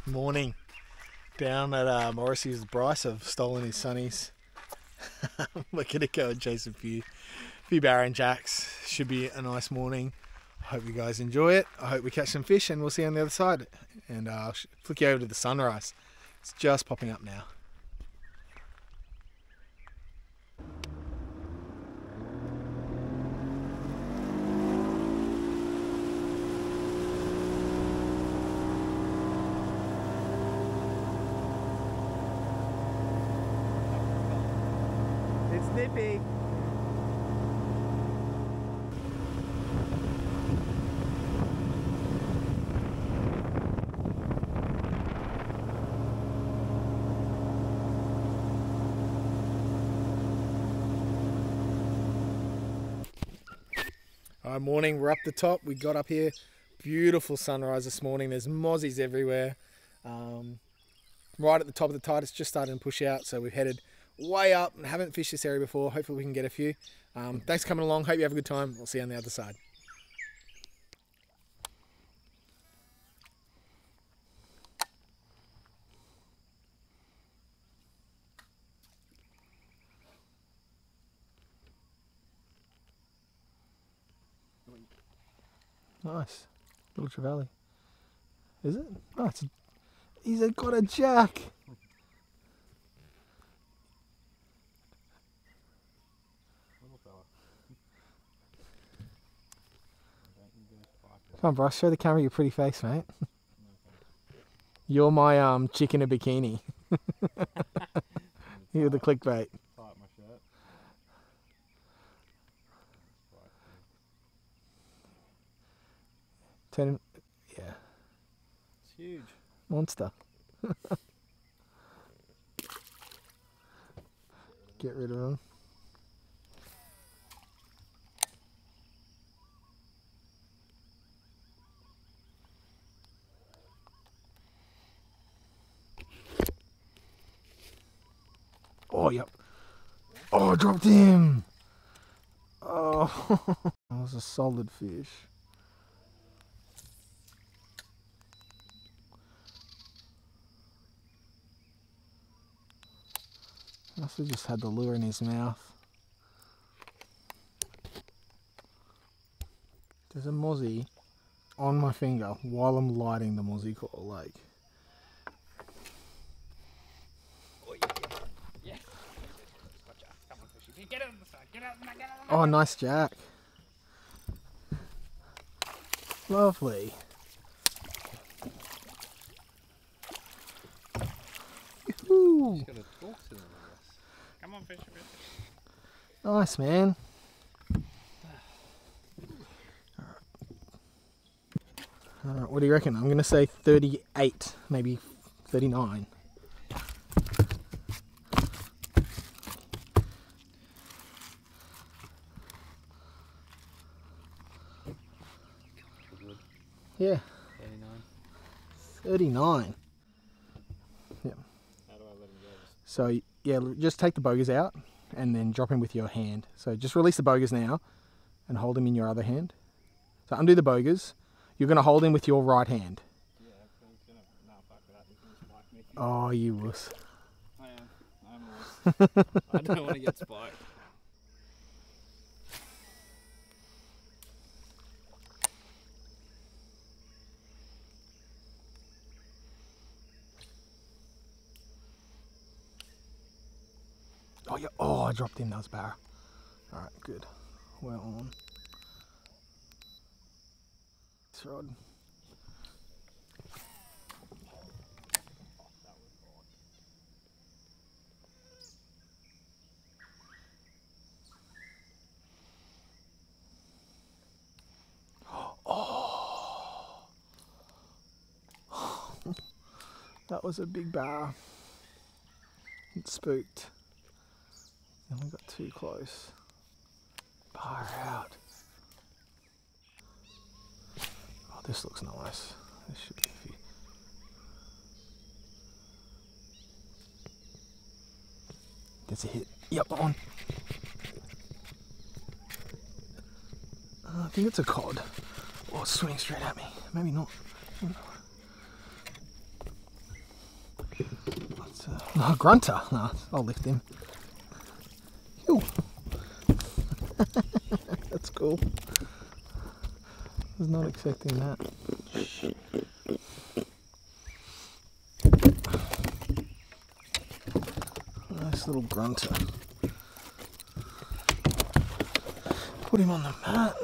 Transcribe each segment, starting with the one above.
Morning. Down at Morrissey's, Bryce have stolen his sunnies. We're going to go and chase a few Baron Jacks. Should be a nice morning. I hope you guys enjoy it. I hope we catch some fish, and we'll see you on the other side. And I'll flick you over to the sunrise. It's just popping up now. It's nippy. Alright, morning, we're up the top. We got up here. Beautiful sunrise this morning. There's mozzies everywhere. Right at the top of the tide, it's just starting to push out, so we've headed way up and haven't fished this area before. Hopefully we can get a few. Thanks for coming along. Hope you have a good time. We'll see you on the other side. Nice. Little trevally. Is it? Oh, he's got a jack. Come on, Bryce, show the camera your pretty face, mate. You're my chick in a bikini. You're the clickbait. Turn him, yeah. It's huge. Monster. Get rid of him. Oh, yep. Oh, I dropped him. Oh, that was a solid fish. Must have just had the lure in his mouth. There's a mozzie on my finger while I'm lighting the mozzie coil lake. Oh, nice jack. Lovely. Yoo-hoo. Come on, fish. Nice, man. Alright, what do you reckon? I'm going to say 38, maybe 39. Yeah. 39. Yeah. How do I let him go? So, yeah, just take the bogers out and then drop him with your hand. So just release the bogers now and hold him in your other hand. So undo the bogers. You're going to hold him with your right hand. Yeah, he's going to... No, fuck that. He's going to spike me. Oh, you wuss. I am. I'm a wuss. I don't want to get spiked. Oh, yeah. Oh, I dropped him. That was barra. All right, good. We're on. This rod. Oh, that was a big barra. It spooked. And we got too close. Far out. Oh, this looks nice. This should be a few. That's a hit. Yep, on. I think it's a cod. Oh, it's swimming straight at me. Maybe not. No, grunter. No, I'll lift him. Ew. That's cool. I was not expecting that. Nice little grunter. Put him on the mat.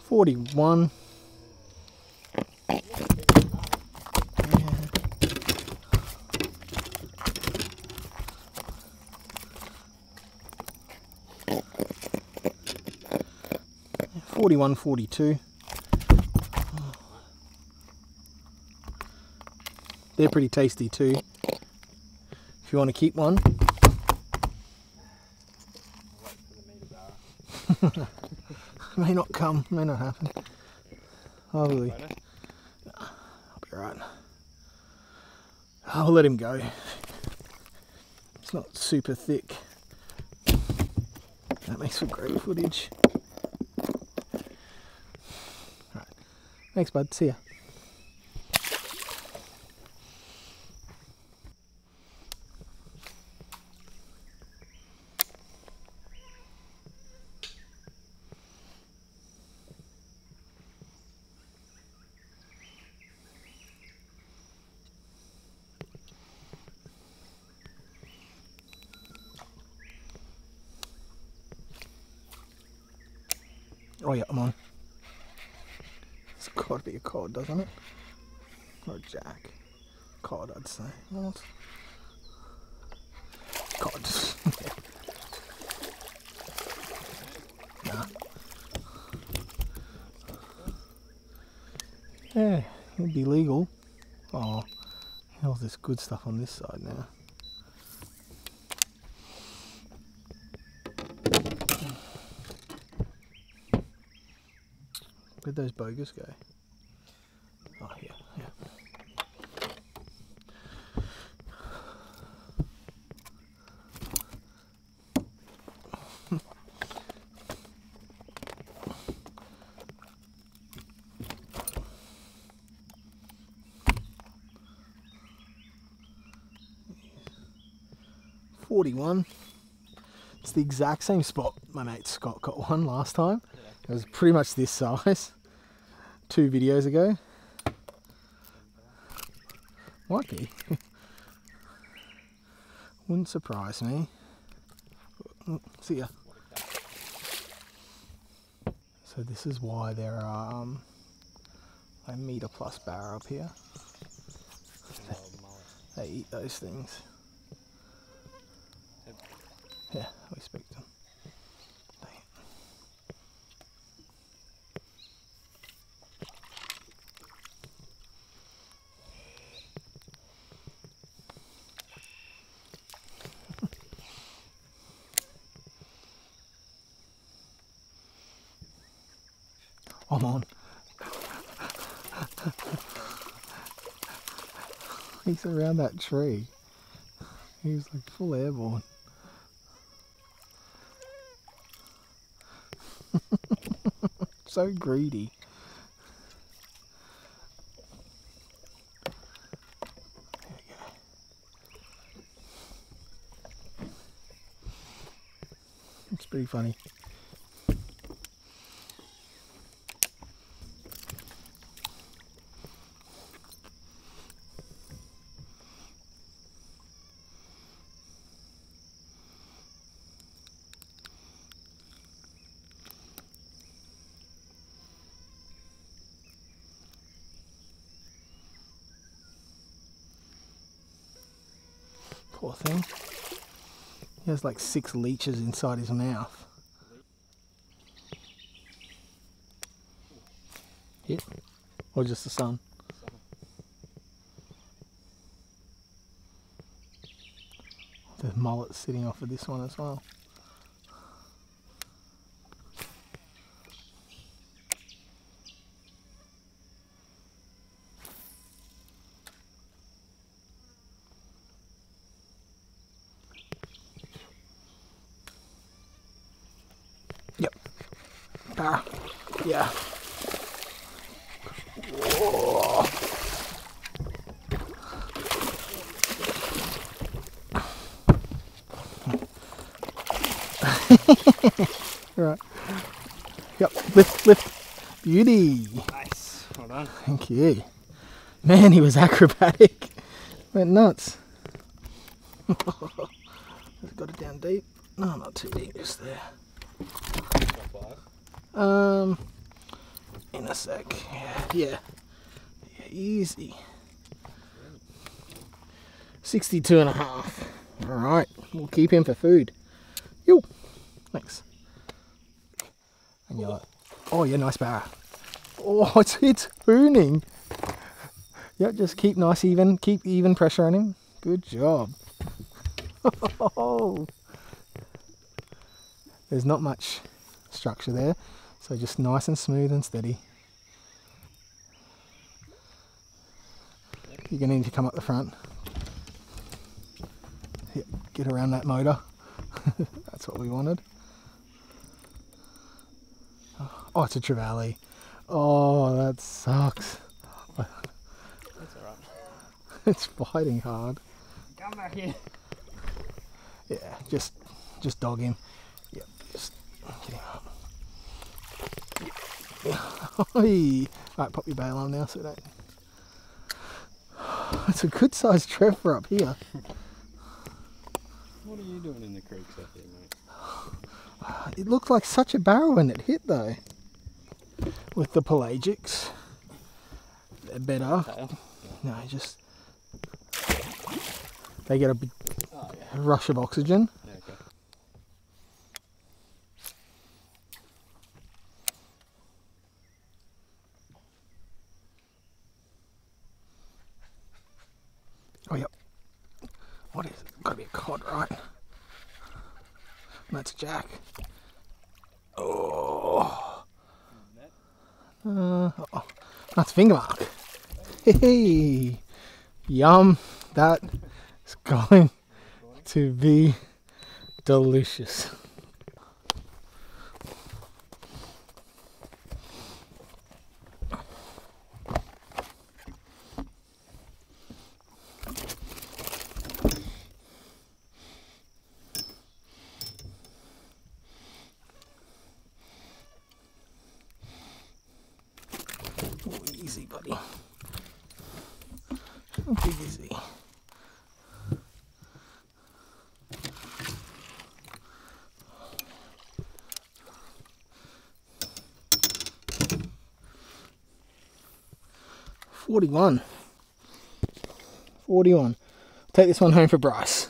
$41. $41, $42. They're pretty tasty too. If you want to keep one. May not come, may not happen. Lovely. I'll be right. I'll let him go. It's not super thick. That makes for great footage. Alright. Thanks, bud. See ya. Oh yeah, I'm on. It's got to be a cod, doesn't it? Or a jack. Cod, I'd say. What? Cod. Nah. Yeah, it'd be legal. Oh, hell's this good stuff on this side now. Where'd those bogas go? Oh, yeah, yeah. $41. It's the exact same spot my mate Scott got one last time. It was pretty much this size 2 videos ago. Might be. Wouldn't surprise me. See ya. So this is why there are a metre plus bar up here. They eat those things. Yeah, I expect them. I'm on. He's around that tree. He's like full airborne. So greedy. There we go. It's pretty funny. Poor thing. He has like 6 leeches inside his mouth. Yep. Or just the sun. There's mullets sitting off of this one as well. Para. Yeah. Whoa. Right. Yep. Lift, lift. Beauty. Nice. Well done. Thank you. Man, he was acrobatic. Went nuts. Got it down deep. No, not too deep, just there. In a sec. Yeah. Easy. 62.5. Alright, we'll keep him for food. Yo. Thanks. And you're like, oh yeah, nice bar. Oh, it's spooning. Yep, just keep nice even, keep even pressure on him. Good job. There's not much structure there, so just nice and smooth and steady. You're going to need to come up the front. Yep, get around that motor. That's what we wanted. Oh, it's a trevally. Oh, that sucks. That's alright. It's fighting hard. Come back here. Yeah, just dog him. Yep, just get him up. Oi. Alright, pop your bail on now so we don't. It's a good sized trevor up here. What are you doing in the creeks up there, mate? It looked like such a barrel when it hit though. With the pelagics. They're better. Tail? No, just they get a big rush of oxygen. Yeah, okay. Oh yep. What is it? Gotta be a cod, right? That's a jack. Oh. Oh. That's a finger mark. Hey. Yum. That is going to be delicious. Easy, buddy. Big easy. $41. Take this one home for Bryce.